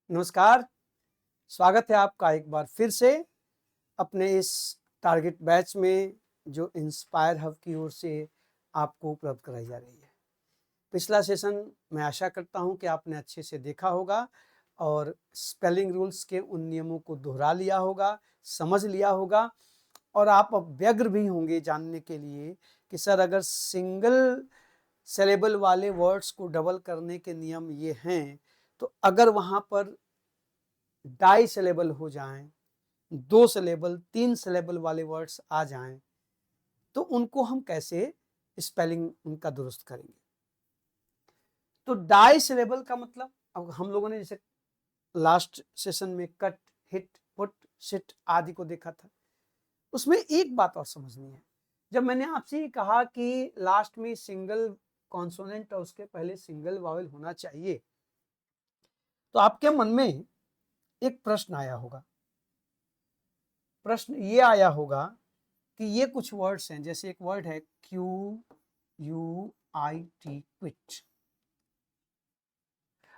नमस्कार, स्वागत है आपका एक बार फिर से अपने इस टारगेट बैच में जो इंस्पायर हब की ओर से आपको उपलब्ध कराई जा रही है। पिछला सेशन मैं आशा करता हूं कि आपने अच्छे से देखा होगा और स्पेलिंग रूल्स के उन नियमों को दोहरा लिया होगा, समझ लिया होगा और आप अब व्यग्र भी होंगे जानने के लिए कि सर अगर सिंगल सिलेबल वाले वर्ड्स को डबल करने के नियम ये हैं, तो अगर वहाँ पर डाई सिलेबल हो जाएं, 2 सिलेबल 3 सिलेबल वाले वर्ड्स आ जाएं, तो उनको हम कैसे स्पेलिंग उनका दुरुस्त करेंगे। तो डाई सिलेबल का मतलब, अब हम लोगों ने जैसे लास्ट सेशन में कट, हिट, पुट, सिट आदि को देखा था, उसमें एक बात और समझनी है। जब मैंने आपसे ये कहा कि लास्ट में सिंगल कॉन्सोनेंट और उसके पहले सिंगल वावेल होना चाहिए, तो आपके मन में एक प्रश्न आया होगा। प्रश्न ये आया होगा कि ये कुछ वर्ड्स हैं, जैसे एक वर्ड है QUIT, क्विट।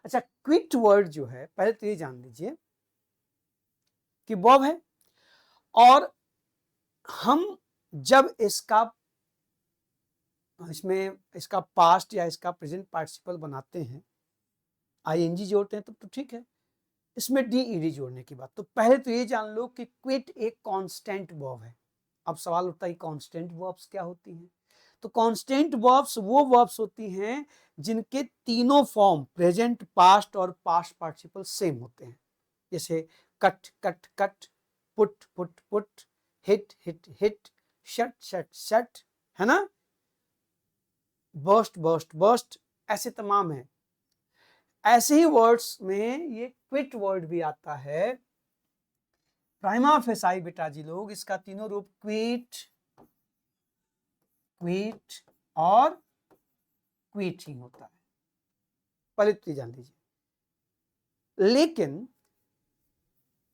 अच्छा, क्विट वर्ड जो है, पहले तो ये जान लीजिए कि वर्ब है और हम जब इसमें इसका पास्ट या इसका प्रेजेंट पार्टिसिपल बनाते हैं, ING जोड़ते हैं, तब तो ठीक है। इसमें DED जोड़ने की बात, तो पहले तो ये जान लो कि क्विट एक कांस्टेंट वर्ब है। अब सवाल उठता है कांस्टेंट वर्ब्स क्या होती हैं। तो कांस्टेंट वर्ब्स वो वर्ब्स होती हैं जिनके तीनों फॉर्म प्रेजेंट, पास्ट और पास्ट पार्टिसिपल सेम होते हैं। जैसे cut cut cut, put put put, hit hit hit, shut shut shut, है ना, बर्स्ट बर्स्ट बर्स्ट, ऐसे तमाम है। ऐसे ही वर्ड्स में ये क्विट वर्ड भी आता है। प्राइमा फेसाई बेटा जी लोग, इसका तीनों रूप क्विट, क्विट और क्विट ही होता है, पहले तो जान लीजिए। लेकिन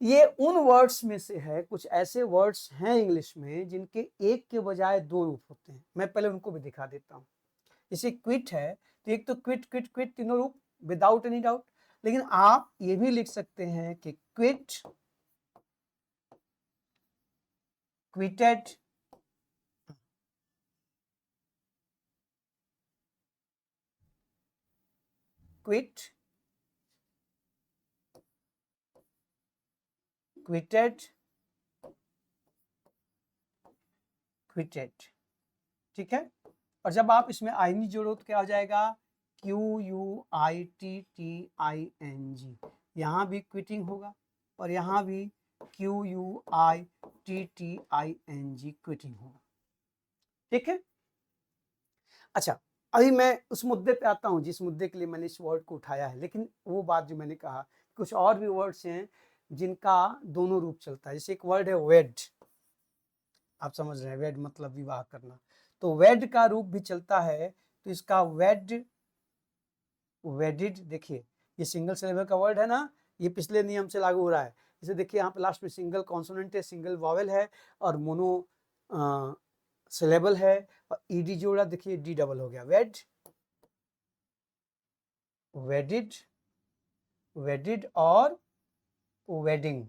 ये उन वर्ड्स में से है, कुछ ऐसे वर्ड्स हैं इंग्लिश में जिनके एक के बजाय 2 रूप होते हैं। मैं पहले उनको भी दिखा देता हूं। जैसे क्विट है, तो एक तो क्विट क्विट क्विट तीनों रूप विदाउट एनी डाउट, लेकिन आप ये भी लिख सकते हैं कि quit, quoted, quit, quoted, quoted, ठीक है। और जब आप इसमें ING जोड़ो तो क्या हो जाएगा, QUITTING। यहां भी क्विटिंग होगा और यहां भी QUITTING क्विटिंग होगा, ठीक है। अच्छा, अभी मैं उस मुद्दे पे आता हूं जिस मुद्दे के लिए मैंने इस वर्ड को उठाया है। लेकिन वो बात जो मैंने कहा, कुछ और भी वर्ड्स हैं जिनका दोनों रूप चलता है। जैसे एक वर्ड है वेड, आप समझ रहे हैं, वेड मतलब विवाह करना, तो वेड का रूप भी चलता है। तो इसका वेड, वेडिड, देखिए ये सिंगल सिलेबल का वर्ड है ना, ये पिछले नियम से लागू हो रहा है। जैसे देखिए यहाँ पे लास्ट में सिंगल कॉन्सोनेंट है, सिंगल वॉवेल है और मोनो सिलेबल है और ED जोड़ा, देखिए D डबल हो गया, वेड, वेडिड, वेडिड और वेडिंग,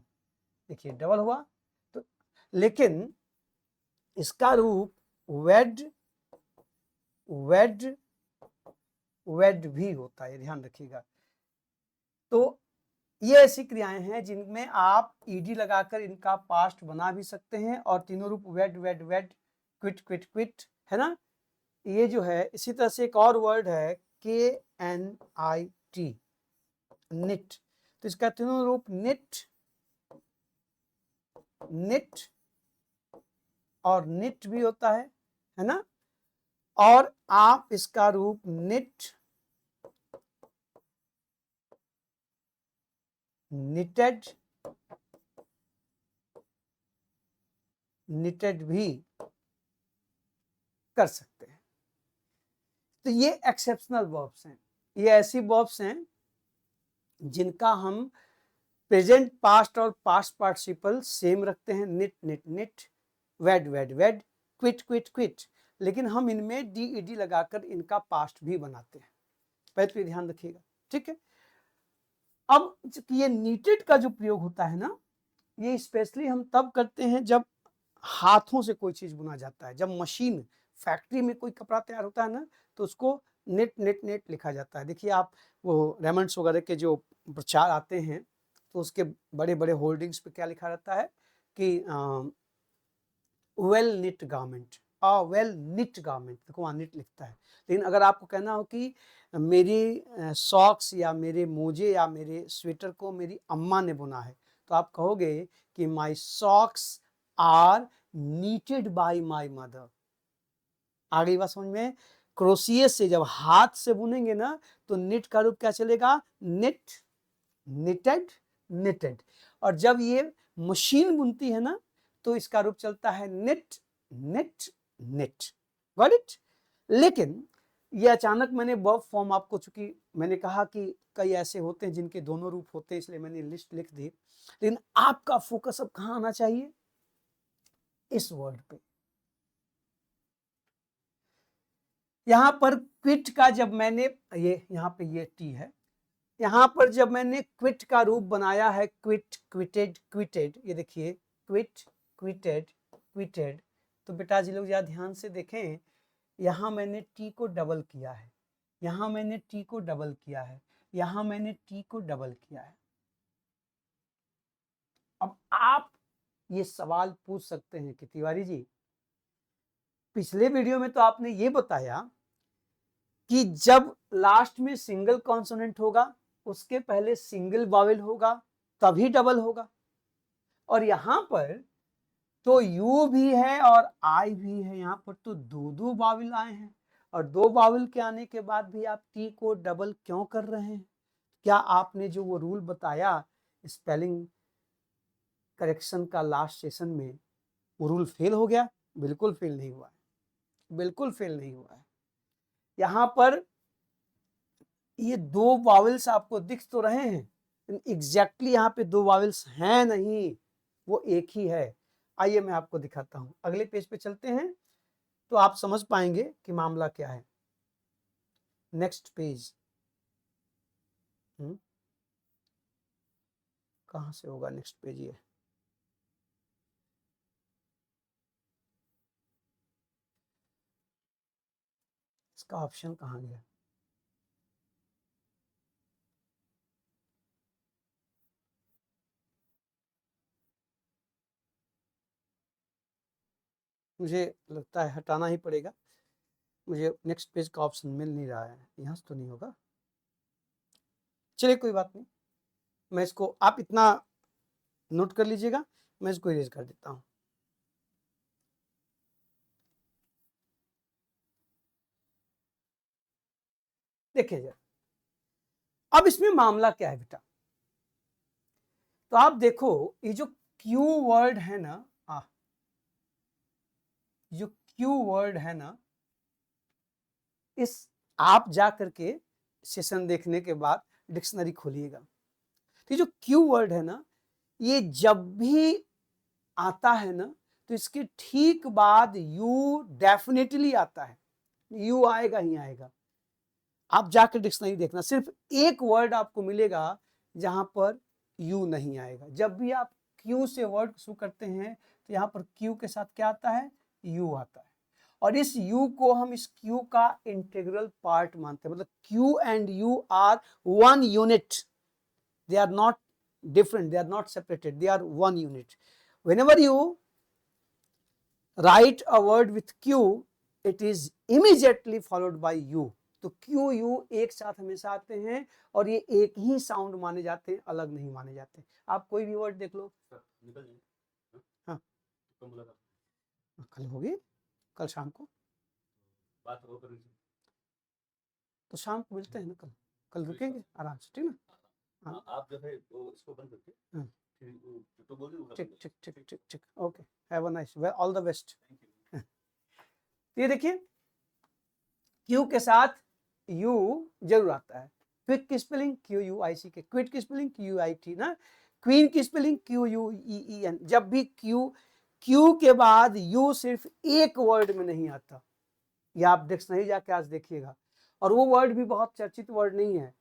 देखिए डबल हुआ। तो लेकिन इसका रूप वेड, वेड, वेड भी होता है, ध्यान रखिएगा। तो ये ऐसी क्रियाएं हैं जिनमें आप ED लगाकर इनका पास्ट बना भी सकते हैं और तीनों रूप वेड वेड वेड, क्विट क्विट क्विट, है ना, ये जो है। इसी तरह से एक और वर्ड है KNIT, निट, तो इसका तीनों रूप निट, निट और निट भी होता है ना। और आप इसका रूप निट, निटेड, निटेड भी कर सकते हैं। तो ये एक्सेप्शनल वर्ब्स हैं, ये ऐसी वर्ब्स हैं जिनका हम प्रेजेंट, पास्ट और पास्ट पार्टिसिपल सेम रखते हैं, निट निट निट, वेड वेड वेड, क्विट क्विट क्विट, लेकिन हम इनमें DED लगाकर इनका पास्ट भी बनाते हैं। पहले तो ध्यान रखिएगा, ठीक है। अब ये नीटेड का जो प्रयोग होता है ना, ये स्पेशली हम तब करते हैं जब हाथों से कोई चीज बुना जाता है। जब मशीन फैक्ट्री में कोई कपड़ा तैयार होता है ना, तो उसको नेट नेट नेट लिखा जाता है। देखिए आप वो रेमंड्स वगैरह के जो प्रचार आते हैं, तो उसके बड़े बड़े होल्डिंग्स पे क्या लिखा रहता है कि well knit garment, well knit garment, देखो वहाँ निट लिखता है। लेकिन अगर आपको कहना हो कि मेरी सॉक्स या मेरे मोजे या मेरे स्वेटर को मेरी अम्मा ने बुना है, तो आप कहोगे कि my socks are knitted by my mother. आ गई बात समझ में? क्रोशिया से जब हाथ से बुनेंगे ना, तो निट का रूप क्या चलेगा? Knit, knitted, knitted. और जब ये मशीन बुनती है ना, तो इसका रूप चलता है knit, knit, knit. Got it? लेकिन ये अचानक मैंने वर्ब फॉर्म आपको, चूंकि मैंने कहा कि कई ऐसे होते हैं जिनके दोनों रूप होते हैं, इसलिए मैंने लिस्ट लिख दी। लेकिन आपका फोकस अब कहां आना चाहिए? इस वर्ड पे। यहां पर क्विट का जब मैंने, ये यहां पे ये टी है, यहां पर जब मैंने क्विट का रूप बनाया है, क्विट, क्विटेड, क्विटेड, ये देखिए क्विट, क्विटेड, क्विटेड, तो बेटा जी लोग जरा ध्यान से देखें, यहां मैंने टी को डबल किया है, यहां मैंने टी को डबल किया है, यहां मैंने टी को डबल किया है। अब आप ये सवाल पूछ सकते हैं कि तिवारी जी, पिछले वीडियो में तो आपने ये बताया कि जब लास्ट में सिंगल कॉन्सोनेंट होगा, उसके पहले सिंगल वावेल होगा, तभी डबल होगा। और यहां पर तो यू भी है और आई भी है, यहां पर तो दो दो वावेल आए हैं। और दो वावेल के आने के बाद भी आप टी को डबल क्यों कर रहे हैं? क्या आपने जो वो रूल बताया स्पेलिंग करेक्शन का लास्ट सेशन में, वो रूल फेल हो गया? बिल्कुल फेल नहीं हुआ है, बिल्कुल फेल नहीं हुआ है। यहां पर ये दो वावेल्स आपको दिख तो रहे हैं, एग्जैक्टली यहाँ पे दो वावेल्स हैं नहीं, वो एक ही है। आइए मैं आपको दिखाता हूं, अगले पेज पे चलते हैं तो आप समझ पाएंगे कि मामला क्या है। नेक्स्ट पेज, कहां से होगा नेक्स्ट पेज? ये इसका ऑप्शन कहां गया? मुझे लगता है हटाना ही पड़ेगा, मुझे नेक्स्ट पेज का ऑप्शन मिल नहीं रहा है, यहां से तो नहीं होगा। चलिए कोई बात नहीं, मैं इसको, आप इतना नोट कर लीजिएगा, मैं इसको इरेज कर देता हूं। देखिए जरा, अब इसमें मामला क्या है बेटा? तो आप देखो, ये जो क्यू वर्ड है ना, जो क्यू वर्ड है ना, इस, आप जा करके सेशन देखने के बाद डिक्शनरी खोलिएगा, तो जो क्यू वर्ड है ना, ये जब भी आता है ना, तो इसके ठीक बाद यू डेफिनेटली आता है, यू आएगा ही आएगा। आप जाकर डिक्शनरी देखना, सिर्फ एक वर्ड आपको मिलेगा जहां पर यू नहीं आएगा। जब भी आप क्यू से वर्ड शुरू करते हैं, तो यहां पर क्यू के साथ क्या आता है? यू आता है। और इस यू को हम इस क्यू का इंटीग्रल पार्ट मानते हैं, मतलब Q and U are one unit, they are not different, they are not separated, they are one unit. Whenever you write a word with q, it is immediately followed by u। तो q u एक साथ हमेशा आते हैं और ये एक ही sound माने जाते हैं, अलग नहीं माने जाते। आप कोई भी वर्ड देख लो। हाँ, कल होगी, कल शाम को बात हो, तो शाम को मिलते हैं ना, कल, कल रुकेंगे आराम से, ठीक ना? हाँ, आप जो है वो इसको बंद करके, ठीक ठीक ठीक ठीक ठीक, okay, have a nice, all the best. ये देखिए, क्यू के साथ यू जरूर आता है। क्विक की spelling Q U I C K, quit की spelling Q U I T ना, क्वीन की spelling Q U E E N. जब भी क्यू के बाद यू सिर्फ एक वर्ड में नहीं आता, ये आप डिक्शनरी जाके आज देखिएगा, और वो वर्ड भी बहुत चर्चित वर्ड नहीं है।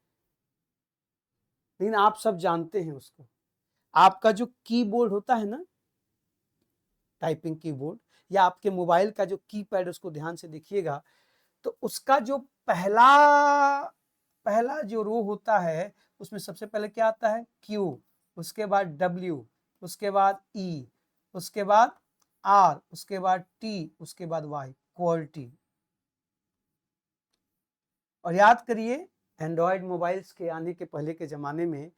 लेकिन आप सब जानते हैं उसको। आपका जो कीबोर्ड होता है ना, टाइपिंग कीबोर्ड, या आपके मोबाइल का जो कीपैड, उसको ध्यान से देखिएगा, तो उसका जो पहला पहला जो रो होता है, उसमें सबसे पहले क्या आता है? क्यू, उसके बाद डब्ल्यू, उसके बाद ई, उसके बाद आर, उसके बाद टी, उसके बाद वाई, क्वालिटी। और याद करिए, एंड्रॉयड मोबाइल्स के आने के पहले के ज़माने में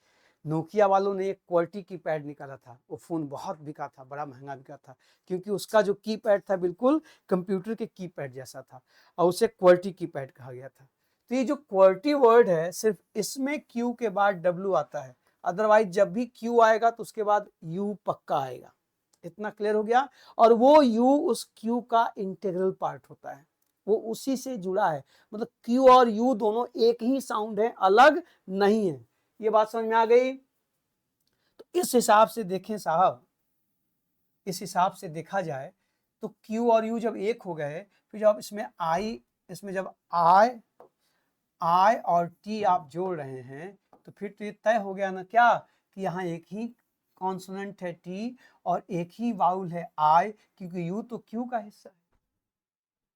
नोकिया वालों ने एक क्वालिटी कीपैड निकाला था। वो फ़ोन बहुत बिका था, बड़ा महंगा बिका था, क्योंकि उसका जो कीपैड था बिल्कुल कंप्यूटर के कीपैड जैसा था, और उसे क्वालिटी कीपैड कहा गया था। तो ये जो क्वालिटी वर्ड है, सिर्फ इसमें क्यू के बाद डब्ल्यू आता है, अदरवाइज जब भी क्यू आएगा तो उसके बाद यू पक्का आएगा। इतना क्लियर हो गया? और वो यू उस क्यू का इंटीग्रल पार्ट होता है, वो उसी से जुड़ा है। मतलब क्यू और यू दोनों एक ही साउंड है, अलग नहीं है। ये बात समझ में आ गई? तो इस हिसाब से देखें साहब, इस हिसाब से देखा जाए तो क्यू और यू जब एक हो गए, फिर जब इसमें जब आई और टी आप जोड़ रहे हैं, तो फिर तो ये तय हो गया ना क्या, कि यहाँ एक ही कॉन्सोनेंट है टी और एक ही वाउल है आई, क्योंकि यू तो क्यू का हिस्सा है।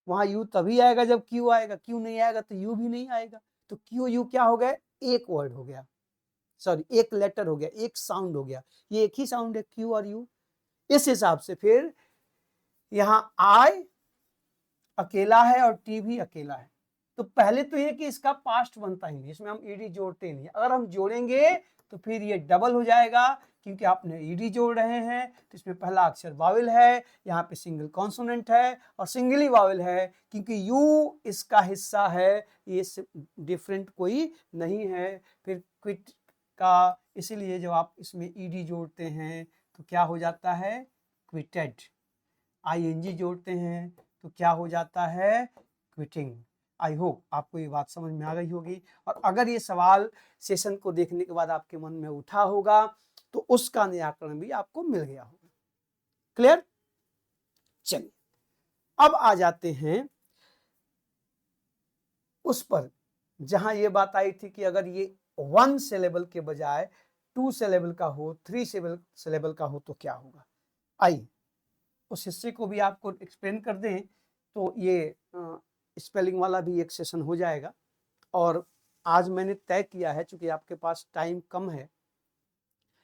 वहां यू तभी आएगा जब क्यू आएगा, क्यू नहीं आएगा तो यू भी नहीं आएगा। तो क्यू यू क्या हो गए? एक वर्ड हो गया, सॉरी एक लेटर हो गया, एक साउंड हो गया। ये एक ही साउंड है, क्यू और यू। इस हिसाब से फिर यहाँ आई अकेला है और टी भी अकेला है। तो पहले तो ये कि इसका पास्ट बनता ही नहीं, इसमें हम ईडी जोड़ते नहीं। अगर हम जोड़ेंगे तो फिर ये डबल हो जाएगा, क्योंकि आपने ईडी जोड़ रहे हैं, तो इसमें पहला अक्षर वावल है, यहाँ पे सिंगल कॉन्सोनेंट है और सिंगल ही वावल है, क्योंकि यू इसका हिस्सा है, ये डिफरेंट कोई नहीं है। फिर क्विट का, इसीलिए जब आप इसमें ईडी जोड़ते हैं तो क्या हो जाता है? क्विटेड। आईएनजी जोड़ते हैं तो क्या हो जाता है? क्विटिंग। आई होप आपको ये बात समझ में आ गई होगी, और अगर ये सवाल सेशन को देखने के बाद आपके मन में उठा होगा तो उसका निराकरण भी आपको मिल गया होगा। क्लियर? चलिए अब आ जाते हैं उस पर जहां ये बात आई थी कि अगर ये 1 सिलेबल के बजाय 2 सिलेबल का हो, 3 सिलेबल का हो तो क्या होगा। आइए उस हिस्से को भी आपको एक्सप्लेन कर दें, तो ये स्पेलिंग वाला भी एक सेशन हो जाएगा। और आज मैंने तय किया है, चूंकि आपके पास टाइम कम है,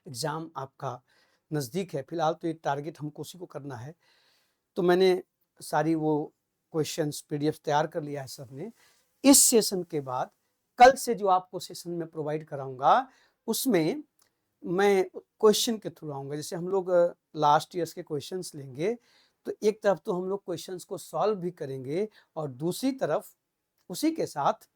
एग्ज़ाम आपका नज़दीक है, फिलहाल तो ये टारगेट हमको उसी को करना है, तो मैंने सारी वो क्वेश्चंस पीडीएफ तैयार कर लिया है सब ने। इस सेशन के बाद कल से जो आपको सेशन में प्रोवाइड कराऊंगा, उसमें मैं क्वेश्चन के थ्रू आऊँगा। जैसे हम लोग लास्ट ईयर्स के क्वेश्चंस लेंगे, तो एक तरफ तो हम लोग क्वेश्चंस को सॉल्व भी करेंगे, और दूसरी तरफ उसी के साथ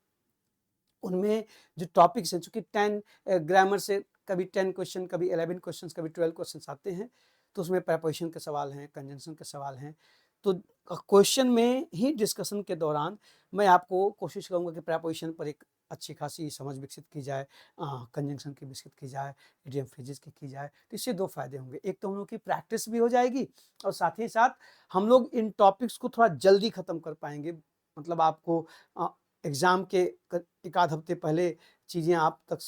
उनमें जो टॉपिक्स हैं, चूँकि 10 ग्रामर से कभी 10 क्वेश्चन, कभी 11 क्वेश्चन, कभी 12 क्वेश्चन आते हैं, तो उसमें प्रीपोजिशन के सवाल हैं, कंजंक्शन के सवाल हैं। तो क्वेश्चन में ही डिस्कशन के दौरान मैं आपको कोशिश करूँगा कि प्रीपोजिशन पर एक अच्छी खासी समझ विकसित की जाए, कंजंक्शन की विकसित की जाए, इडियम फ्रेजेस की जाए। तो इससे 2 फ़ायदे होंगे, एक तो हम लोग की प्रैक्टिस भी हो जाएगी, और साथ ही साथ हम लोग इन टॉपिक्स को थोड़ा जल्दी ख़त्म कर पाएंगे। मतलब आपको एग्ज़ाम के एक आध हफ्ते पहले चीज़ें आप तक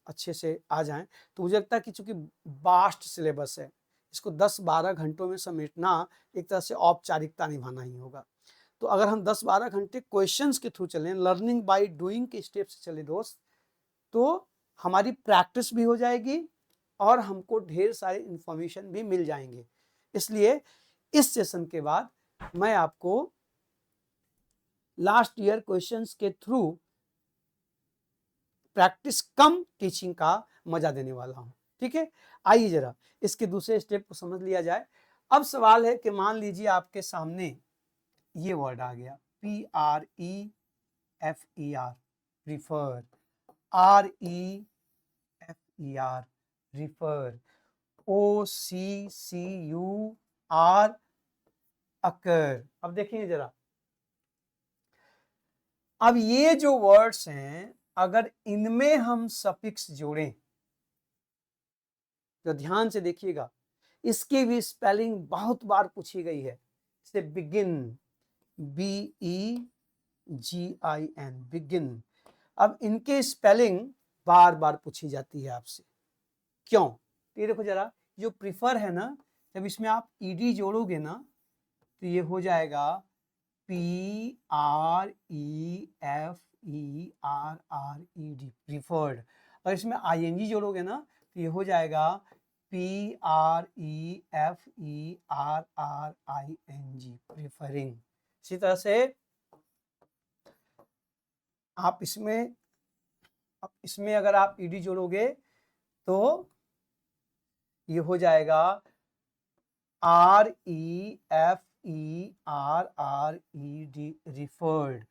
अच्छे से आ जाएं। तो मुझे लगता है कि चूँकि वास्ट सिलेबस है, इसको 10-12 घंटों में समेटना एक तरह से औपचारिकता निभाना ही होगा। तो अगर हम 10-12 घंटे क्वेश्चंस के थ्रू चलें, लर्निंग बाय डूइंग के स्टेप से चले दोस्त, तो हमारी प्रैक्टिस भी हो जाएगी और हमको ढेर सारे इंफॉर्मेशन भी मिल जाएंगे। इसलिए इस सेशन के बाद मैं आपको लास्ट ईयर क्वेश्चंस के थ्रू प्रैक्टिस कम टीचिंग का मजा देने वाला हूं। ठीक है, आइए जरा इसके दूसरे स्टेप को समझ लिया जाए। अब सवाल है कि मान लीजिए आपके सामने ये वर्ड आ गया, PREFER, refer, REFER, refer, OCCUR, अकर। अब देखिए जरा, अब ये जो वर्ड्स हैं, अगर इनमें हम सफिक्स जोड़ें, तो ध्यान से देखिएगा, इसकी भी स्पेलिंग बहुत बार पूछी गई है। से बिगिन, BEGIN, बिगिन। अब इनके स्पेलिंग बार बार पूछी जाती है आपसे। क्यों? तो ये देखो जरा, जो प्रीफर है ना, जब इसमें आप ईडी जोड़ोगे ना तो ये हो जाएगा PREFERRED, प्रीफर्ड। और इसमें ING जोड़ोगे ना तो ये हो जाएगा PREFERRING, प्रीफरिंग। इसी तरह से आप इसमें अगर आप ईडी जोड़ोगे तो ये हो जाएगा REFERRED, रिफर्ड,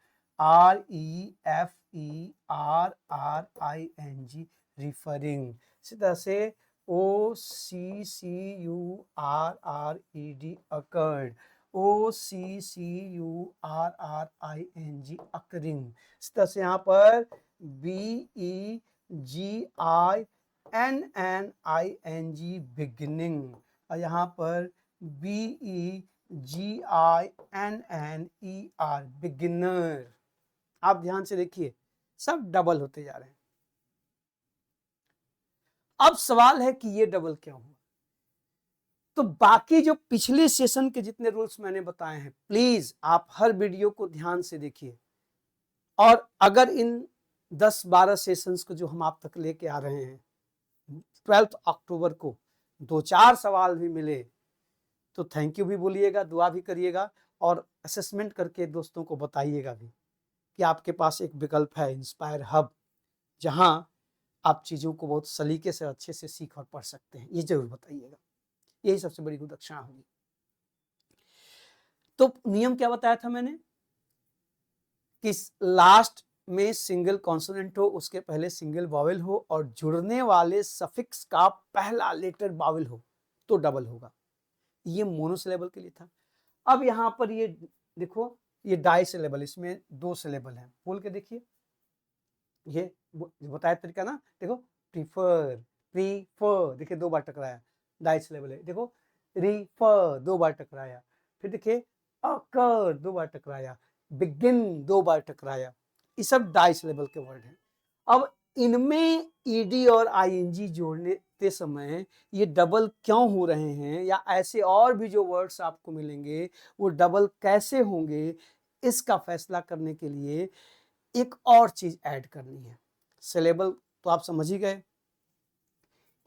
REFERRING, रिफरिंग। इसी तरह से OCCURRED, अकर्ड, OCCURRING, अकरिंग। इस तरह से यहाँ पर BEGINNING, बिगिनिंग। और यहाँ पर BEGINNER, बिगिनर। आप ध्यान से देखिए, सब डबल होते जा रहे हैं। अब सवाल है कि ये डबल क्यों हुआ? तो बाकी जो पिछले सेशन के जितने रूल्स मैंने बताए हैं, प्लीज आप हर वीडियो को ध्यान से देखिए। और अगर इन 10-12 सेशंस को जो हम आप तक लेके आ रहे हैं, 12 अक्टूबर को 2-4 सवाल भी मिले तो थैंक यू भी बोलिएगा, दुआ भी करिएगा और असेसमेंट करके दोस्तों को बताइएगा भी कि आपके पास एक विकल्प है इंस्पायर हब, जहां आप चीज़ों को बहुत सलीके से अच्छे से सीख और पढ़ सकते हैं। ये जरूर बताइएगा, यही सबसे बड़ी गुदक्षणा होगी। तो नियम क्या बताया था मैंने कि लास्ट में सिंगल कॉन्सोनेंट हो, उसके पहले सिंगल वावेल हो और जुड़ने वाले सफिक्स का पहला लेटर वावेल हो तो डबल होगा। ये मोनोसिलेबल के लिए था। अब यहां पर ये देखो, ये डाई सिलेबल, इसमें 2 सिलेबल है। बोल के देखिए, ये बताया तरीका ना, देखो प्रीफर, देखिए 2 बार टकराया, डाई सिलेबल है। देखो रिफर 2 बार टकराया, फिर देखिए अकर 2 बार टकराया, बिगिन 2 बार टकराया। ये सब डाई सिलेबल के वर्ड हैं। अब इनमें ईडी और आईएनजी जोड़ने समय ये डबल क्यों हो रहे हैं, या ऐसे और भी जो वर्ड्स आपको मिलेंगे वो डबल कैसे होंगे, इसका फैसला करने के लिए एक और चीज ऐड करनी है। सिलेबल तो आप समझ ही गए।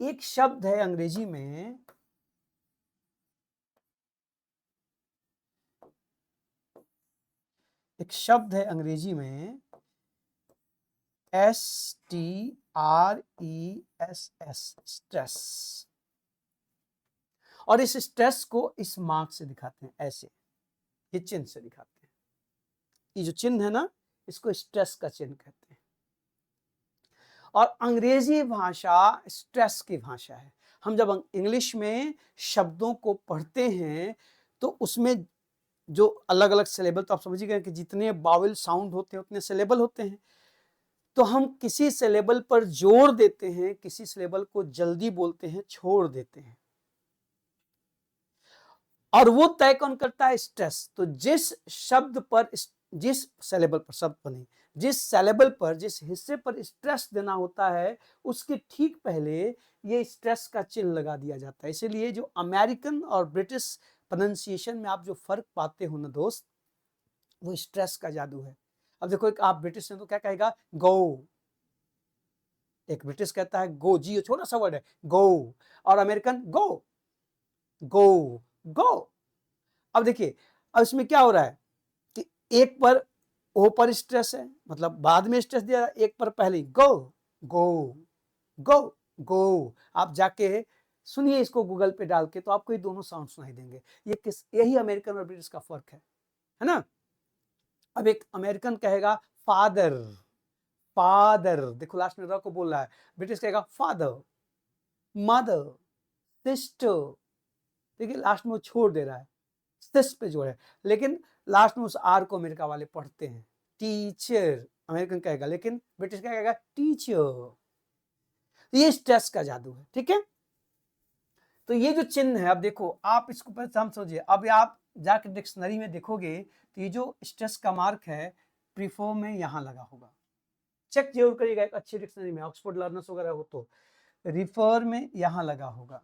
एक शब्द है अंग्रेजी में, STRESS, स्ट्रेस। और इस स्ट्रेस को इस मार्क से दिखाते हैं, ऐसे ये चिन्ह से दिखाते हैं। ये जो चिन्ह है ना, इसको स्ट्रेस का चिन्ह कहते हैं। और अंग्रेजी भाषा स्ट्रेस की भाषा है। हम जब इंग्लिश में शब्दों को पढ़ते हैं तो उसमें जो अलग अलग सिलेबल, तो आप समझ गए कि जितने वावेल साउंड होते हैं उतने सिलेबल होते हैं। तो हम किसी सिलेबल पर जोर देते हैं, किसी सिलेबल को जल्दी बोलते हैं, छोड़ देते हैं, और वो तय कौन करता है? स्ट्रेस। तो जिस शब्द पर, जिस सिलेबल पर, शब्द पर नहीं, जिस सिलेबल पर, जिस हिस्से पर स्ट्रेस देना होता है उसके ठीक पहले ये स्ट्रेस का चिन्ह लगा दिया जाता है। इसीलिए जो अमेरिकन और ब्रिटिश प्रोनाउंसिएशन में आप जो फर्क पाते हो ना दोस्त, वो स्ट्रेस का जादू है। अब देखो, एक आप ब्रिटिश में तो क्या कहेगा? गो। एक ब्रिटिश कहता है गो, जी छोटा सा वर्ड है गो, और अमेरिकन गो गो गो। अब देखिए, अब इसमें क्या हो रहा है कि एक पर ओ पर स्ट्रेस है, मतलब बाद में स्ट्रेस दिया, एक पर पहले गो गो गो गो। आप जाके सुनिए इसको गूगल पे डाल के, तो आपको ये दोनों साउंड सुनाई देंगे। यही अमेरिकन और ब्रिटिश का फर्क है ना। अब एक अमेरिकन कहेगा फादर, फादर, देखो लास्ट में र को बोल रहा है। ब्रिटिश कहेगा फादर, मदर, सिस्टर। देखिए लास्ट में वो छोड़ दे रहा है, सिस पे जोड़ है, लेकिन लास्ट में उस आर को अमेरिका वाले पढ़ते हैं। टीचर अमेरिकन कहेगा, लेकिन ब्रिटिश क्या कहेगा? टीचर। ये स्ट्रेस का जादू है, ठीक है। तो ये जो चिन्ह है, अब देखो आप इसको पहले हम समझिए। अब आप जाकर डिक्शनरी में देखोगे तो ये जो स्ट्रेस का मार्क है प्रीफो में यहां लगा होगा, चेक जरूर करिएगा एक अच्छी डिक्शनरी में, ऑक्सफोर्ड लर्नर्स वगैरह हो तो। रिफर में यहां लगा होगा,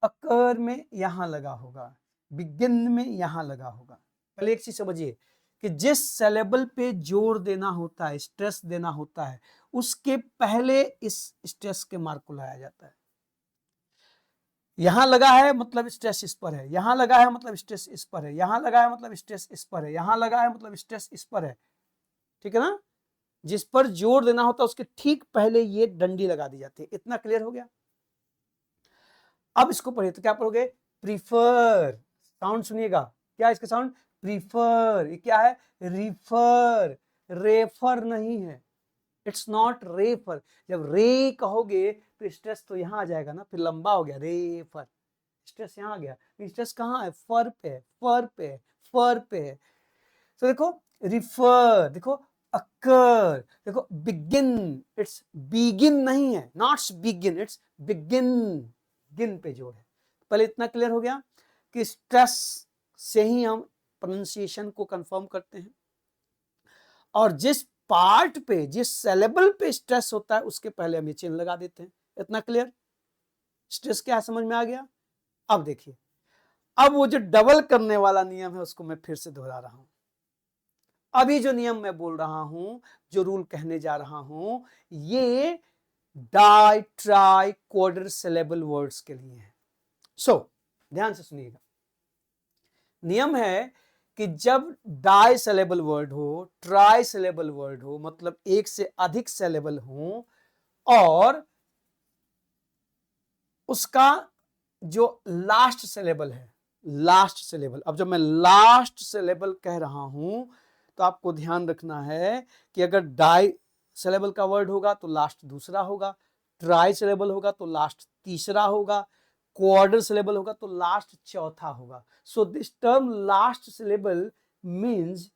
अकर में यहां लगा होगा, बिगिन में यहां लगा होगा। पहले एक चीज समझिए कि जिस सिलेबल पे जोर देना होता है, स्ट्रेस देना होता है, उसके पहले इस स्ट्रेस के मार्क को लाया जाता है। यहां लगा है मतलब स्ट्रेस इस पर है, यहां लगा है मतलब स्ट्रेस इस पर है, यहां लगा है मतलब स्ट्रेस इस पर है, यहां लगा है मतलब स्ट्रेस इस पर है। ठीक है ना? जिस पर जोर देना होता है उसके ठीक पहले ये डंडी लगा दी जाती है। इतना क्लियर हो गया? अब इसको पढ़िए तो क्या पढ़ोगे? प्रीफर, साउंड सुनिएगा, क्या इसका साउंड? प्रीफर। ये क्या है? रिफर, रेफर नहीं है, इट्स नॉट रेफर। जब रे कहोगे तो स्ट्रेस तो यहां आ जाएगा ना, फिर लंबा हो गया रेफर, स्ट्रेस यहां आ गया। स्ट्रेस कहां है? फर पे है, फर पे है, फर पे है। तो देखो रिफर, देखो अकर, देखो बिगिन, इट्स बिगिन नहीं है, नॉट बिगिन, इट्स बिगिन, गिन पे जोर है। पहले इतना क्लियर हो गया कि स्ट्रेस से ही हम प्रोनाउंसिएशन को कंफर्म करते हैं, और जिस पार्ट पे, जिस सिलेबल पे स्ट्रेस होता है उसके पहले हम ये चिन्ह लगा देते हैं। इतना क्लियर? स्ट्रेस क्या समझ में आ गया? अब देखिए, अब वो जो डबल करने वाला नियम है उसको मैं फिर से दोहरा रहा हूं। अभी जो नियम मैं बोल रहा हूं, जो रूल कहने जा रहा हूं, ये डाई ट्राई क्वाड्र सिलेबल वर्ड्स के लिए है। सो ध्यान से सुनिएगा, नियम है कि जब डाई सिलेबल वर्ड हो, ट्राई सिलेबल वर्ड हो, मतलब एक से अधिक सिलेबल हो, और उसका जो लास्ट सिलेबल है, लास्ट सिलेबल, अब जब मैं लास्ट सिलेबल कह रहा हूं तो आपको ध्यान रखना है कि अगर डाई सिलेबल का वर्ड होगा तो लास्ट दूसरा होगा, ट्राई सिलेबल होगा तो लास्ट तीसरा होगा, क्वार्टर सिलेबल होगा तो लास्ट चौथा होगा। So this term last syllable means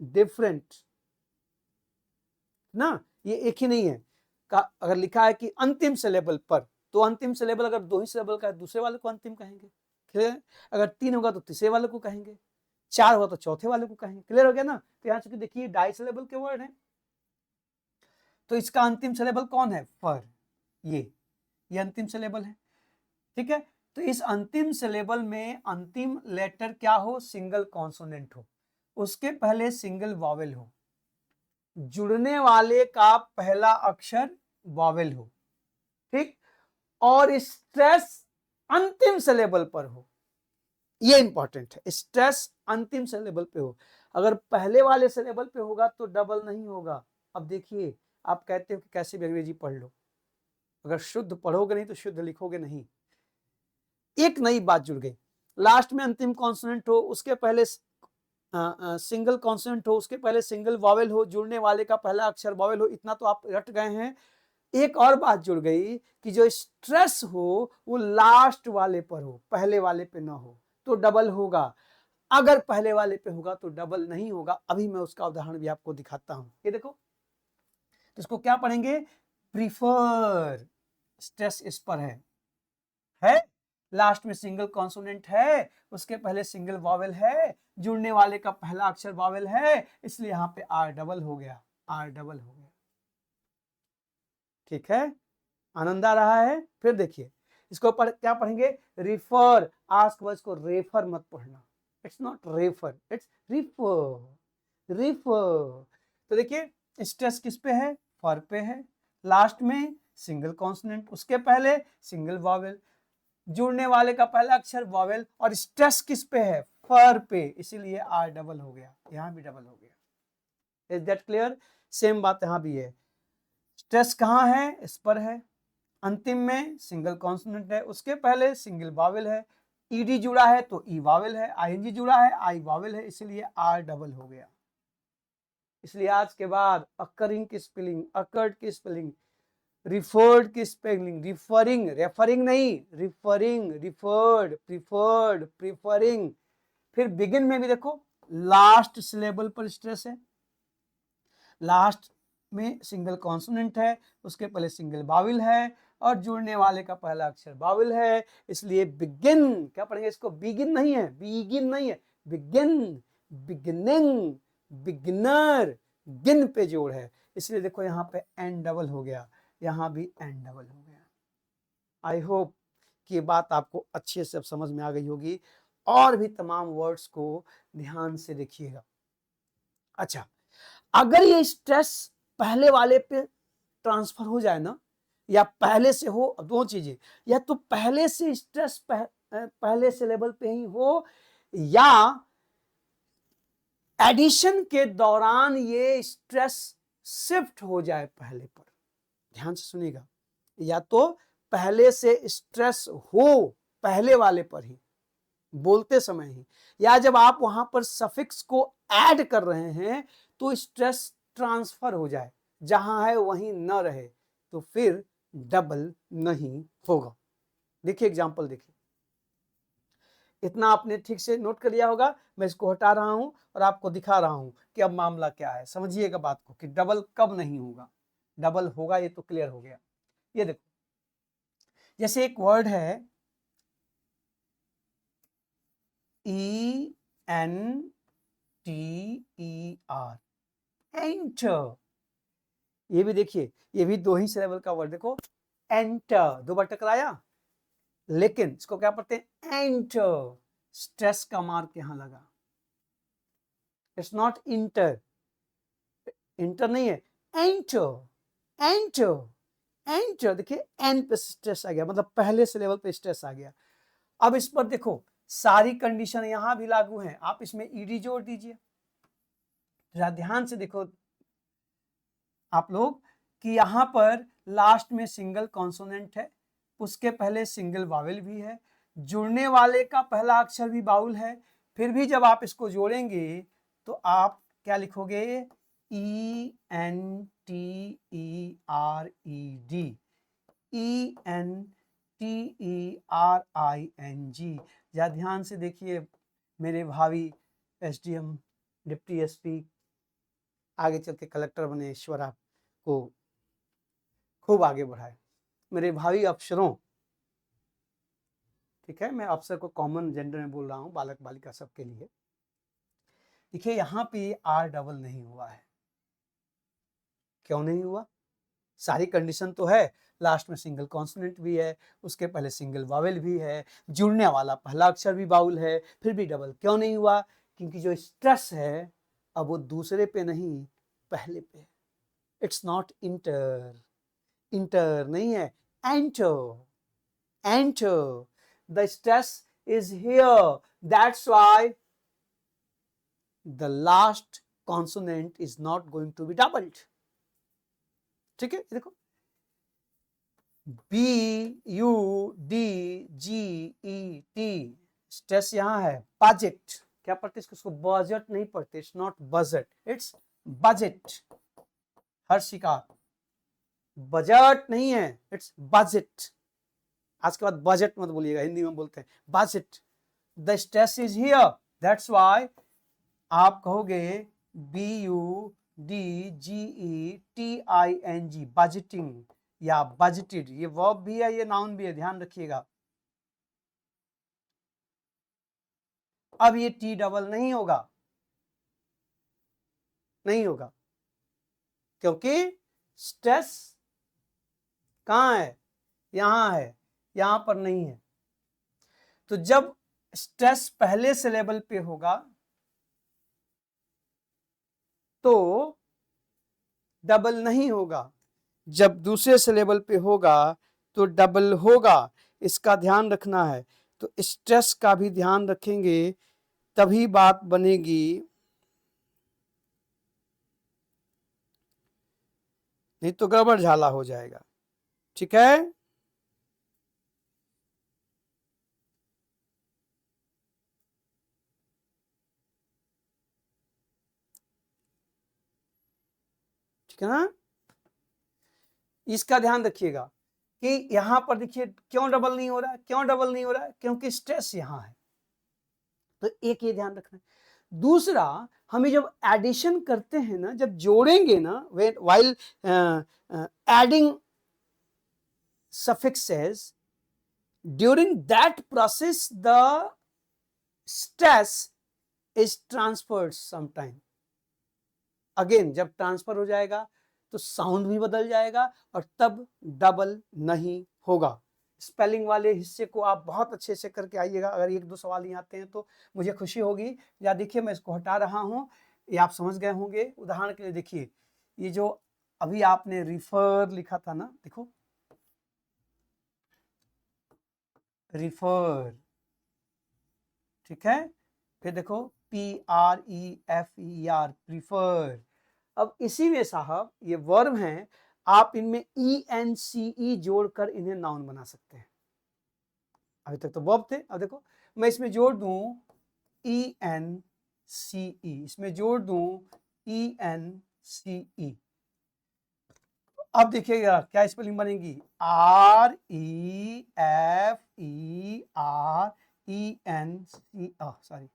different ना, ये एक ही नहीं है। अगर लिखा है कि अंतिम सिलेबल पर, तो अंतिम सिलेबल अगर दो ही सिलेबल का है दूसरे वाले को अंतिम कहेंगे, क्लियर? अगर तीन होगा तो तीसरे वाले को कहेंगे, चार होगा तो चौथे वाले को कहेंगे। क्लियर हो गया ना? तो यहाँ चूंकि देखिए डाई सिलेबल के वर्ड है तो इसका अंतिम सिलेबल कौन है? फर। ये अंतिम सिलेबल है, ठीक है? तो इस अंतिम सिलेबल में अंतिम लेटर क्या हो? सिंगल कॉन्सोनेंट हो, उसके पहले सिंगल वॉवेल हो, जुड़ने वाले का पहला अक्षर वॉवेल हो, ठीक, और स्ट्रेस अंतिम सिलेबल पर हो। ये इंपॉर्टेंट है, स्ट्रेस अंतिम सिलेबल पे हो। अगर पहले वाले सिलेबल पे होगा तो डबल नहीं होगा। अब देखिए, आप कहते हो कि कैसे भी अंग्रेजी पढ़ लो, अगर शुद्ध पढ़ोगे नहीं तो शुद्ध लिखोगे नहीं। एक नई बात जुड़ गई, लास्ट में अंतिम कॉन्सोनेंट हो, उसके पहले सिंगल कॉन्सोनेंट हो, उसके पहले सिंगल वॉवेल हो, जुड़ने वाले का पहला अक्षर वॉवेल हो। इतना तो आप रट गए हैं। एक और बात जुड़ गई कि जो स्ट्रेस हो वो लास्ट वाले पर हो, पहले वाले पे ना हो, तो डबल होगा। अगर पहले वाले पे होगा तो डबल नहीं होगा। अभी मैं उसका उदाहरण भी आपको दिखाता हूं। ये देखो, तो इसको क्या पढ़ेंगे? प्रीफर, स्ट्रेस इस पर है, लास्ट में सिंगल कॉन्सोनेंट है, उसके पहले सिंगल वॉवेल है, जुड़ने वाले का पहला अक्षर वॉवेल है, इसलिए यहां पे आर डबल हो गया, आर डबल हो गया। ठीक है? आनंद आ रहा है? फिर देखिए, इसको क्या पढ़ेंगे? रिफर। आस्क वर्ड्स को रेफर मत पढ़ना, it's not refer, it's refer, refer. तो देखिए, स्ट्रेस किस पे है? फर पे है, लास्ट में सिंगल कॉन्सोनेंट, उसके पहले सिंगल वॉवेल, जुड़ने वाले का पहला अक्षर वॉवेल, और स्ट्रेस किस पे है? फर पे, इसीलिए आर डबल हो गया, यहां भी डबल हो गया। Is that clear? सेम बात यहां भी है। स्ट्रेस कहां है? इस पर है, अंतिम में सिंगल कॉन्सोनेंट है, उसके पहले सिंगल वॉवेल है, ईडी जुड़ा है तो ई वॉवेल है, आईएनजी जुड़ा है आई वॉवेल है, इसलिए आर डबल हो गया। इसलिए आज के बाद अकरिंग की स्पेलिंग, अकर्ड की स्पेलिंग, रिफर्ड की स्पेलिंग, रिफरिंग, रेफरिंग नहीं, रिफरिंग, रिफर्ड, प्रीफर्ड, प्रीफरिंग। फिर बिगिन में भी देखो, लास्ट सिलेबल पर स्ट्रेस है, लास्ट में सिंगल कॉन्सोनेंट है, उसके पहले सिंगल वॉवेल है, और जुड़ने वाले का पहला अक्षर वॉवेल है, इसलिए बिगिन। क्या पढ़ेंगे इसको? बिगिन नहीं है, बिगिन नहीं है, बिगिन, बिगिनिंग, बिगिनर, गिन पे जोड़ है, इसलिए देखो यहाँ पे एन डबल हो गया, यहाँ भी एन डबल हो गया। आई होप कि ये बात आपको अच्छे से अब समझ में आ गई होगी, और भी तमाम वर्ड्स को ध्यान से देखिएगा। अच्छा, अगर ये स्ट्रेस पहले वाले पे ट्रांसफर हो जाए ना, या पहले से हो, दो चीजें, या तो पहले से स्ट्रेस पहले से लेवल पे ही हो, या एडिशन के दौरान ये स्ट्रेस शिफ्ट हो जाए पहले पर। ध्यान से सुनिएगा, या तो पहले से स्ट्रेस हो पहले वाले पर ही बोलते समय ही, या जब आप वहां पर सफिक्स को ऐड कर रहे हैं तो स्ट्रेस ट्रांसफर हो जाए, जहां है वहीं न रहे, तो फिर डबल नहीं होगा। देखिए एग्जांपल देखिए, इतना आपने ठीक से नोट कर लिया होगा। मैं इसको हटा रहा हूं और आपको दिखा रहा हूं कि अब मामला क्या है। समझिएगा बात को कि डबल कब नहीं होगा, डबल होगा ये तो क्लियर हो गया। ये देखो, जैसे एक वर्ड है ENTER, एंटर, ये भी देखिए, ये भी दो ही सिलेबल का वर्ड। देखो एंटर, दो बार टकराया, लेकिन इसको क्या पढ़ते हैं, एंटर, स्ट्रेस का मार्क यहां लगा। इट्स नॉट इंटर, इंटर नहीं है, एंटर, एंटर, एंटर। देखिए एन पे स्ट्रेस आ गया, मतलब पहले से लेवल पे स्ट्रेस आ गया। अब इस पर देखो, सारी कंडीशन यहां भी लागू है, आप इसमें ईडी जोड़ दीजिए। जरा ध्यान से देखो आप लोग कि यहां पर लास्ट में सिंगल कॉन्सोनेंट है, उसके पहले सिंगल वावेल भी है, जुड़ने वाले का पहला अक्षर भी बाउल है। फिर भी जब आप इसको जोड़ेंगे तो आप क्या लिखोगे, ENTERED, ENTERING। या ध्यान से देखिए मेरे भावी SDM, डिप्टी SP, आगे चल के कलेक्टर बने, ईश्वर आपको खूब आगे बढ़ाए। मेरे भावी अफसरों, ठीक है, मैं अफसर को कॉमन जेंडर में बोल रहा हूं, बालक बालिका सबके लिए। देखिए यहां पे आर डबल नहीं हुआ है, क्यों नहीं हुआ, सारी कंडीशन तो है, लास्ट में सिंगल कॉन्सोनेंट भी है, उसके पहले सिंगल वावेल भी है, जुड़ने वाला पहला अक्षर भी बाउल है, फिर भी डबल क्यों नहीं हुआ, क्योंकि जो स्ट्रेस है अब वो दूसरे पे नहीं पहले पे। इट्स नॉट इंटर, इंटर नहीं है, enter, enter, the stress is here, that's why the last consonant is not going to be doubled. ठीक है, देखो BUDGET, स्ट्रेस यहां है, बजट, क्या पढ़ते इसको, बजट नहीं पढ़ते, it's not budget, it's budget. हर शिकार, बजट नहीं है, इट्स बजट। आज के बाद बजट मत बोलिएगा, हिंदी में बोलते हैं budget. The stress is here, that's why आप कहोगे BUDGETING, बजटिंग या बजटेड। ये वर्ब भी है, ये नाउन भी है, ध्यान रखिएगा। अब ये टी डबल नहीं होगा, नहीं होगा, क्योंकि स्ट्रेस कहां है, यहां है, यहां पर नहीं है। तो जब स्ट्रेस पहले सिलेबल पे होगा तो डबल नहीं होगा, जब दूसरे सिलेबल पे होगा तो डबल होगा। इसका ध्यान रखना है। तो स्ट्रेस का भी ध्यान रखेंगे तभी बात बनेगी, नहीं तो गड़बड़ झाला हो जाएगा। ठीक है, ठीक है ना, इसका ध्यान रखिएगा कि यहां पर देखिए क्यों डबल नहीं हो रहा है, क्यों डबल नहीं हो रहा है, क्योंकि स्ट्रेस यहां है। तो एक ये ध्यान रखना है। दूसरा, हमें जब एडिशन करते हैं ना, जब जोड़ेंगे ना, while adding suffixes, during that process the stress is transferred sometime। Again जब ट्रांसफर हो जाएगा तो साउंड भी बदल जाएगा और तब डबल नहीं होगा। स्पेलिंग वाले हिस्से को आप बहुत अच्छे से करके आइएगा। अगर एक दो सवाल नहीं आते हैं तो मुझे खुशी होगी। या देखिए मैं इसको हटा रहा हूँ, ये आप समझ गए होंगे। उदाहरण के लिए देखिए, ये जो अभी आपने रिफर लिखा था ना, देखो रिफर, ठीक है। फिर देखो PREFER, प्रीफर। अब इसी में साहब ये वर्ब हैं, आप इनमें ENCE जोड़कर इन्हें नाउन बना सकते हैं। अभी तक तो वर्ब थे, अब देखो मैं इसमें जोड़ दूं ENCE, इसमें जोड़ दूं ENCE। अब देखिएगा क्या स्पेलिंग बनेगी, REFERENC, सॉरी,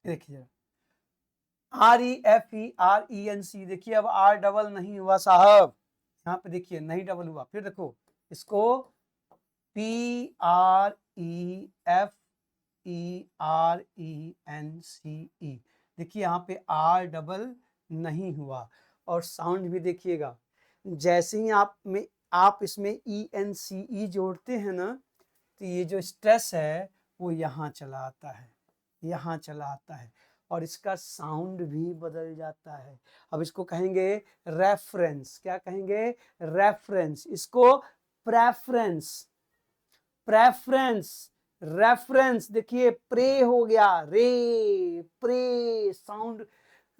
देखिए REFERENC, देखिए अब R डबल नहीं हुआ साहब, यहाँ पे देखिए नहीं डबल हुआ। फिर देखो इसको PREFERENCE, देखिए यहाँ पे R डबल नहीं हुआ। और साउंड भी देखिएगा, जैसे ही आप इसमें ENCE जोड़ते हैं ना, तो ये जो स्ट्रेस है वो यहाँ चला आता है, यहाँ चला आता है, और इसका साउंड भी बदल जाता है। अब इसको कहेंगे रेफरेंस, क्या कहेंगे, रेफरेंस। इसको प्रेफरेंस, प्रेफरेंस, रेफरेंस। देखिए प्रे हो गया, रे, प्रे, साउंड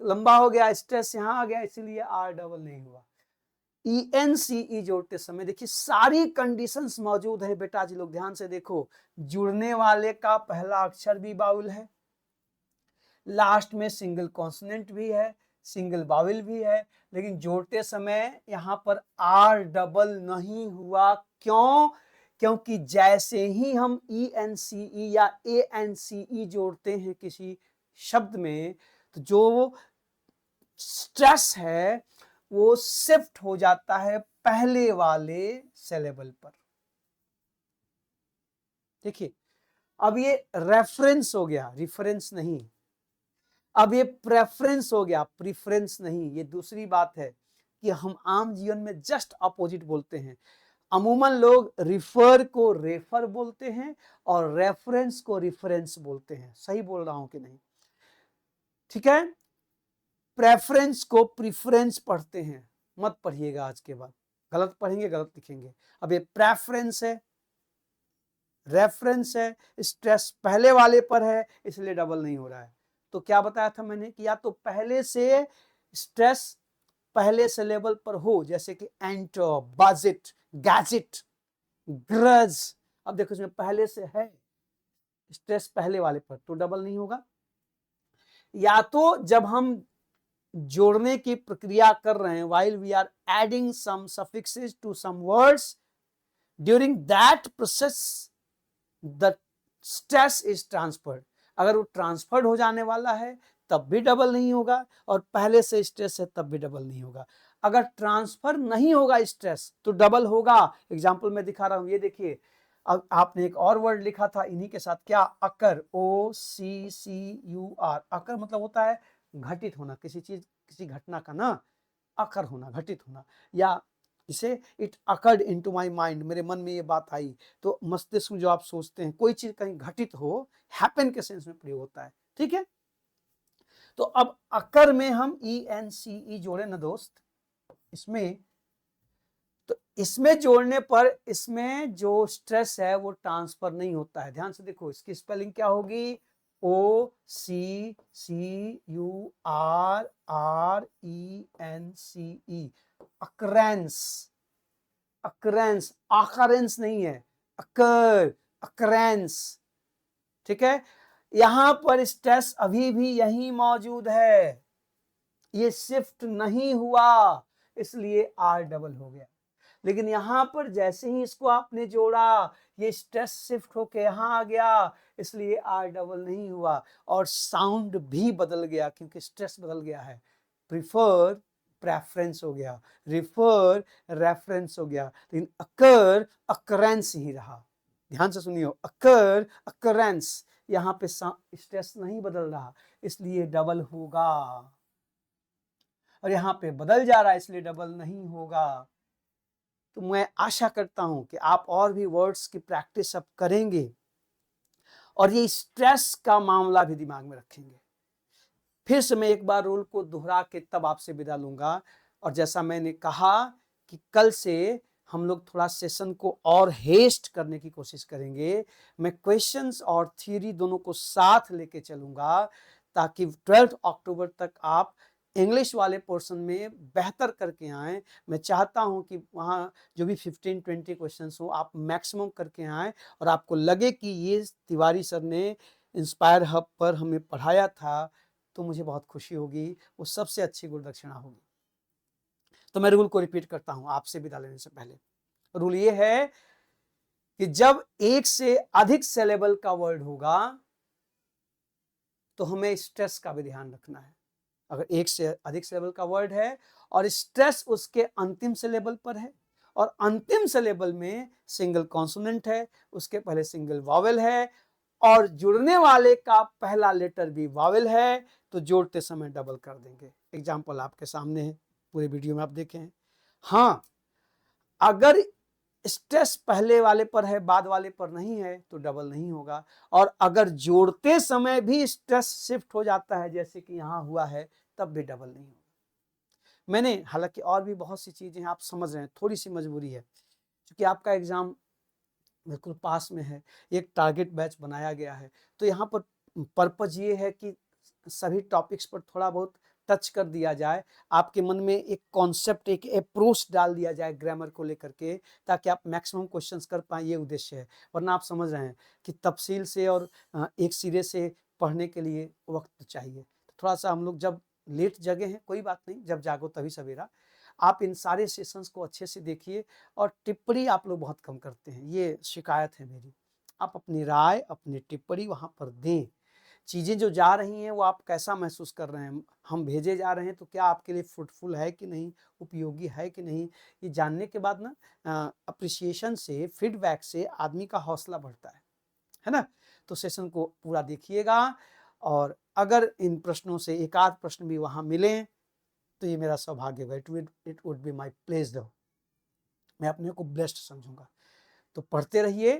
लंबा हो गया, स्ट्रेस यहां आ गया, इसीलिए R डबल नहीं हुआ। ENCE जोड़ते समय देखिए सारी कंडीशंस मौजूद है बेटा जी, लोग ध्यान से देखो। जुड़ने वाले का पहला अक्षर भी बाउल है, लास्ट में सिंगल कॉन्सोनेंट भी है, सिंगल बाउल भी है, लेकिन जोड़ते समय यहां पर R डबल नहीं हुआ। क्यों? क्योंकि जैसे ही हम ENCE या ANCE जोड़ते हैं किसी शब्द में, तो जो स्ट्रेस है वो शिफ्ट हो जाता है पहले वाले सिलेबल पर। देखिए अब ये रेफरेंस हो गया, रिफरेंस नहीं। अब ये प्रेफरेंस हो गया, प्रीफरेंस नहीं। ये दूसरी बात है कि हम आम जीवन में जस्ट अपोजिट बोलते हैं। अमूमन लोग रिफर को रेफर बोलते हैं और रेफरेंस को रिफरेंस बोलते हैं। सही बोल रहा हूं कि नहीं? ठीक है, प्रेफरेंस को प्रीफरेंस पढ़ते हैं, मत पढ़िएगा आज के बाद, गलत पढ़ेंगे गलत लिखेंगे। अब ये प्रेफरेंस है, रेफरेंस है, स्ट्रेस पहले वाले पर है, इसलिए डबल नहीं हो रहा है। तो क्या बताया था मैंने कि या तो पहले से स्ट्रेस पहले सिलेबल पर हो, जैसे कि एंटर, बजट, गैजेट, ग्रज। अब देखो इसमें पहले से है स्ट्रेस पहले वाले पर, तो डबल नहीं होगा। या तो जब हम जोड़ने की प्रक्रिया कर रहे हैं, while we are adding some suffixes to some words, during that process the stress is transferred। अगर वो ट्रांसफर्ड हो जाने वाला है तब भी डबल नहीं होगा, और पहले से स्ट्रेस है तब भी डबल नहीं होगा। अगर ट्रांसफर नहीं होगा स्ट्रेस तो डबल होगा। एग्जाम्पल मैं दिखा रहा हूं, ये देखिए, अब आपने एक और वर्ड लिखा था इन्हीं के साथ, क्या, अकर, OCCUR। अकर मतलब होता है घटित होना, किसी चीज, किसी घटना का ना अकर होना, घटित होना। या इसे it occurred into my mind, मेरे मन में ये बात आई। तो मस्तिष्क में जो आप सोचते हैं कोई चीज कहीं घटित हो, हैपन के सेंस में प्रयोग होता है, ठीक है। तो अब अकर में हम ENCE जोड़े ना दोस्त, इसमें तो इसमें जोड़ने पर इसमें जो स्ट्रेस है वो ट्रांसफर नहीं होता है। ध्यान से देखो इसकी स्पेलिंग क्या होगी, OCCURRENCE, अकरेंस, अकरेंस, अकरेंस नहीं है, अकर, अकरेंस, ठीक है। यहां पर स्ट्रेस अभी भी यही मौजूद है, ये शिफ्ट नहीं हुआ, इसलिए R डबल हो गया। लेकिन यहां पर जैसे ही इसको आपने जोड़ा, ये स्ट्रेस शिफ्ट होके यहां आ गया, इसलिए R डबल नहीं हुआ, और साउंड भी बदल गया क्योंकि स्ट्रेस बदल गया है। प्रीफर प्रेफरेंस हो गया, रिफर रेफरेंस हो गया, लेकिन अकर अकरेंस ही रहा। ध्यान से सुनियो, अकर, अकरेंस, यहाँ पे स्ट्रेस नहीं बदल रहा इसलिए डबल होगा, और यहाँ पे बदल जा रहा है इसलिए डबल नहीं होगा। तो मैं आशा करता हूं कि आप और भी वर्ड्स की प्रैक्टिस अब करेंगे और ये स्ट्रेस का मामला भी दिमाग में रखेंगे। फिर से मैं एक बार रूल को दोहरा के तब आपसे विदा लूंगा, और जैसा मैंने कहा कि कल से हम लोग थोड़ा सेशन को और हेस्ट करने की कोशिश करेंगे। मैं क्वेश्चंस और थ्योरी दोनों को साथ लेके चलूंगा ताकि 12 अक्टूबर तक आप इंग्लिश वाले पोर्शन में बेहतर करके आएँ। मैं चाहता हूं कि वहाँ जो भी 15-20 क्वेश्चंस हो आप मैक्सिमम करके आएँ और आपको लगे कि ये तिवारी सर ने इंस्पायर हब पर हमें पढ़ाया था तो मुझे बहुत खुशी होगी, वो सबसे अच्छी गुरुदक्षिणा होगी। तो मैं रूल को रिपीट करता हूं आपसे विदा लेने से पहले। रूल ये है कि जब एक से अधिक सिलेबल का वर्ड होगा तो हमें स्ट्रेस का भी ध्यान रखना है। अगर एक से अधिक सिलेबल का वर्ड है और स्ट्रेस उसके अंतिम सिलेबल पर है और अंतिम सिलेबल में सिंगल कॉन्सोनेंट है, उसके पहले सिंगल वॉवेल है और जुड़ने वाले का पहला लेटर भी वॉवेल है, तो जोड़ते समय डबल कर देंगे। एग्जाम्पल आपके सामने है, पूरे वीडियो में आप देखें। हाँ, अगर स्ट्रेस पहले वाले पर है बाद वाले पर नहीं है तो डबल नहीं होगा, और अगर जोड़ते समय भी स्ट्रेस शिफ्ट हो जाता है जैसे कि यहाँ हुआ है तब भी डबल नहीं होगा। मैंने हालांकि और भी बहुत सी चीजें आप समझ रहे हैं, थोड़ी सी मजबूरी है क्योंकि आपका एग्जाम बिल्कुल पास में है, एक टारगेट बैच बनाया गया है, तो यहाँ पर पर्पज ये है कि सभी टॉपिक्स पर थोड़ा बहुत टच कर दिया जाए, आपके मन में एक कॉन्सेप्ट, एक अप्रोच डाल दिया जाए ग्रामर को लेकर के, ताकि आप मैक्सिमम क्वेश्चंस कर पाए, ये उद्देश्य है। वरना आप समझ रहे हैं कि तफसील से और एक सिरे से पढ़ने के लिए वक्त चाहिए। थोड़ा सा हम लोग जब लेट जगे हैं, कोई बात नहीं, जब जागो तभी सवेरा। आप इन सारे सेशंस को अच्छे से देखिए, और टिप्पणी आप लोग बहुत कम करते हैं, ये शिकायत है मेरी। आप अपनी राय, अपनी टिप्पणी वहाँ पर दें। चीज़ें जो जा रही हैं वो आप कैसा महसूस कर रहे हैं, हम भेजे जा रहे हैं तो क्या आपके लिए फ्रूटफुल है कि नहीं, उपयोगी है कि नहीं, ये जानने के बाद ना अप्रिसिएशन से, फीडबैक से आदमी का हौसला बढ़ता है ना। तो सेशन को पूरा देखिएगा, और अगर इन प्रश्नों से एक आध प्रश्न भी वहाँ मिलें तो ये मेरा सौभाग्य है, it would be my pleasure, मैं अपने को ब्लेस्ड समझूंगा। तो पढ़ते रहिए,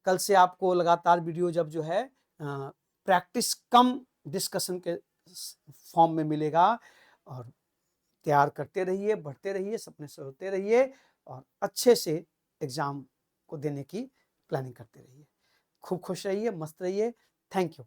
कल से आपको लगातार वीडियो जब जो है प्रैक्टिस कम डिस्कशन के फॉर्म में मिलेगा, और तैयार करते रहिए, बढ़ते रहिए, सपने से होते रहिए, और अच्छे से एग्जाम को देने की प्लानिंग करते रहिए। खूब खुश रहिए, मस्त रहिए। Thank you.